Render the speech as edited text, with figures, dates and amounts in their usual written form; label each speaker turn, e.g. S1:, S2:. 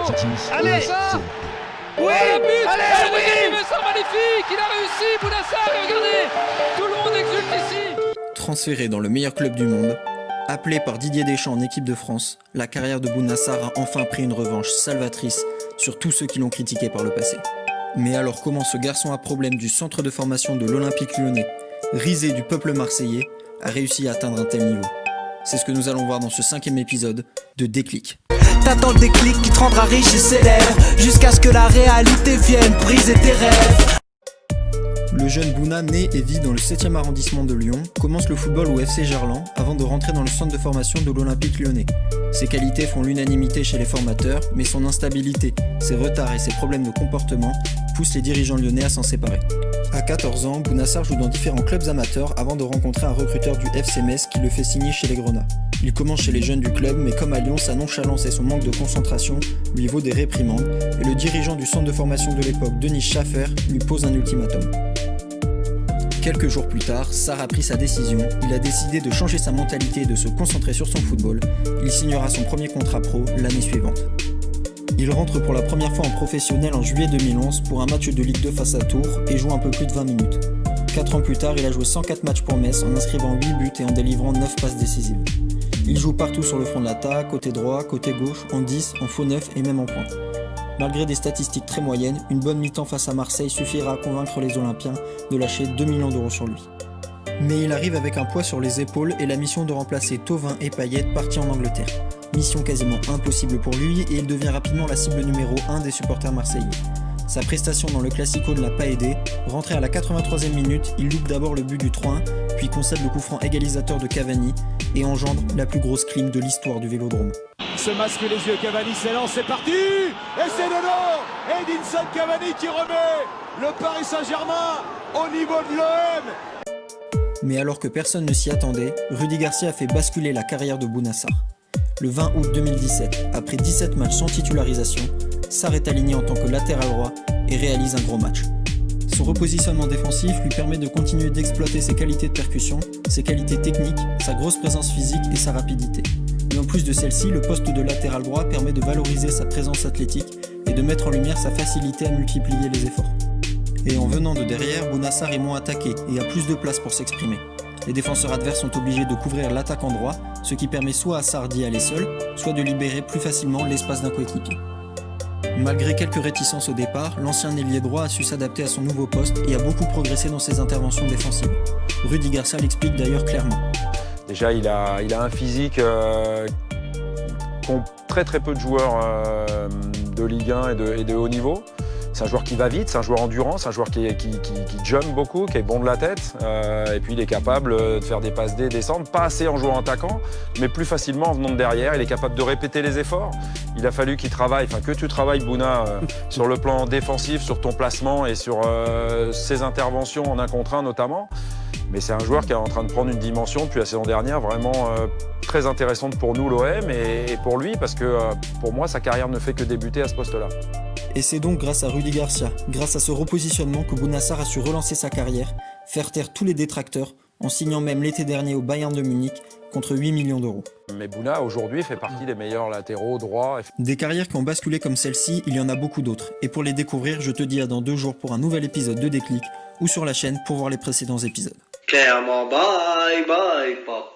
S1: Allez,
S2: Bounassar.
S1: oui,
S2: Le but.
S1: allez,
S2: Regardez,
S1: oui.
S2: Bounassar, magnifique. Il a réussi, Bounassar. Regardez, tout le monde exulte ici.
S3: Transféré dans le meilleur club du monde, appelé par Didier Deschamps en équipe de France, la carrière de Bounassar a enfin pris une revanche salvatrice sur tous ceux qui l'ont critiqué par le passé. Mais alors comment ce garçon à problème du centre de formation de l'Olympique Lyonnais, risé du peuple marseillais, a réussi à atteindre un tel niveau? C'est ce que nous allons voir dans ce 5e épisode de Déclic.
S4: T'attends le déclic qui te rendra riche et célèbre, jusqu'à ce que la réalité vienne briser tes rêves.
S3: Le jeune Bouna, né et vit dans le 7e arrondissement de Lyon, commence le football au FC Gerland avant de rentrer dans le centre de formation de l'Olympique Lyonnais. Ses qualités font l'unanimité chez les formateurs, mais son instabilité, ses retards et ses problèmes de comportement poussent les dirigeants lyonnais à s'en séparer. À 14 ans, Bounassar joue dans différents clubs amateurs avant de rencontrer un recruteur du FC Metz qui le fait signer chez les Grenats. Il commence chez les jeunes du club, mais comme à Lyon, sa nonchalance et son manque de concentration lui vaut des réprimandes, et le dirigeant du centre de formation de l'époque, Denis Schaffer, lui pose un ultimatum. Quelques jours plus tard, Sarr a pris sa décision, il a décidé de changer sa mentalité et de se concentrer sur son football. Il signera son premier contrat pro l'année suivante. Il rentre pour la première fois en professionnel en juillet 2011 pour un match de Ligue 2 face à Tours et joue un peu plus de 20 minutes. 4 ans plus tard, il a joué 104 matchs pour Metz en inscrivant 8 buts et en délivrant 9 passes décisives. Il joue partout sur le front de l'attaque, côté droit, côté gauche, en 10, en faux 9 et même en pointe. Malgré des statistiques très moyennes, une bonne mi-temps face à Marseille suffira à convaincre les Olympiens de lâcher 2 millions d'euros sur lui. Mais il arrive avec un poids sur les épaules et la mission de remplacer Thauvin et Payet partis en Angleterre. Mission quasiment impossible pour lui et il devient rapidement la cible numéro 1 des supporters marseillais. Sa prestation dans le Classico ne l'a pas aidé. Rentré à la 83e minute, il loupe d'abord le but du 3-1, puis concède le coup franc égalisateur de Cavani et engendre la plus grosse clim de l'histoire du Vélodrome.
S5: Il se masque les yeux, Cavani s'élance, c'est parti. Et c'est dedans. Edinson Cavani qui remet le Paris Saint-Germain au niveau de l'OM.
S3: Mais alors que personne ne s'y attendait, Rudy Garcia a fait basculer la carrière de Bounassar. Le 20 août 2017, après 17 matchs sans titularisation, Sarr est aligné en tant que latéral droit et réalise un gros match. Son repositionnement défensif lui permet de continuer d'exploiter ses qualités de percussion, ses qualités techniques, sa grosse présence physique et sa rapidité. Mais en plus de celle-ci, le poste de latéral droit permet de valoriser sa présence athlétique et de mettre en lumière sa facilité à multiplier les efforts. Et en venant de derrière, Bounassar est moins attaqué et a plus de place pour s'exprimer. Les défenseurs adverses sont obligés de couvrir l'attaquant droit, ce qui permet soit à Sarr d'y aller seul, soit de libérer plus facilement l'espace d'un coéquipier. Malgré quelques réticences au départ, l'ancien ailier droit a su s'adapter à son nouveau poste et a beaucoup progressé dans ses interventions défensives. Rudy Garcia l'explique d'ailleurs clairement.
S6: Déjà, il a un physique qu'ont très peu de joueurs de Ligue 1 et de haut niveau. C'est un joueur qui va vite, c'est un joueur endurant, c'est un joueur qui jump beaucoup, qui est bon de la tête. Et puis il est capable de faire des passes D, descendre, pas assez en jouant attaquant, mais plus facilement en venant de derrière. Il est capable de répéter les efforts. Il a fallu qu'il travaille, que tu travailles, Bouna, sur le plan défensif, sur ton placement et sur ses interventions en 1 contre 1 notamment. Mais c'est un joueur qui est en train de prendre une dimension depuis la saison dernière vraiment très intéressante pour nous, l'OM, et pour lui, parce que pour moi, sa carrière ne fait que débuter à ce poste-là.
S3: Et c'est donc grâce à Rudy Garcia, grâce à ce repositionnement que Bounassar a su relancer sa carrière, faire taire tous les détracteurs, en signant même l'été dernier au Bayern de Munich contre 8 millions d'euros.
S6: Mais Bouna, aujourd'hui, fait partie des meilleurs latéraux droits.
S3: Des carrières qui ont basculé comme celle-ci, il y en a beaucoup d'autres. Et pour les découvrir, je te dis à dans 2 jours pour un nouvel épisode de Déclic, ou sur la chaîne pour voir les précédents épisodes.
S7: Clairement, bye bye, papa.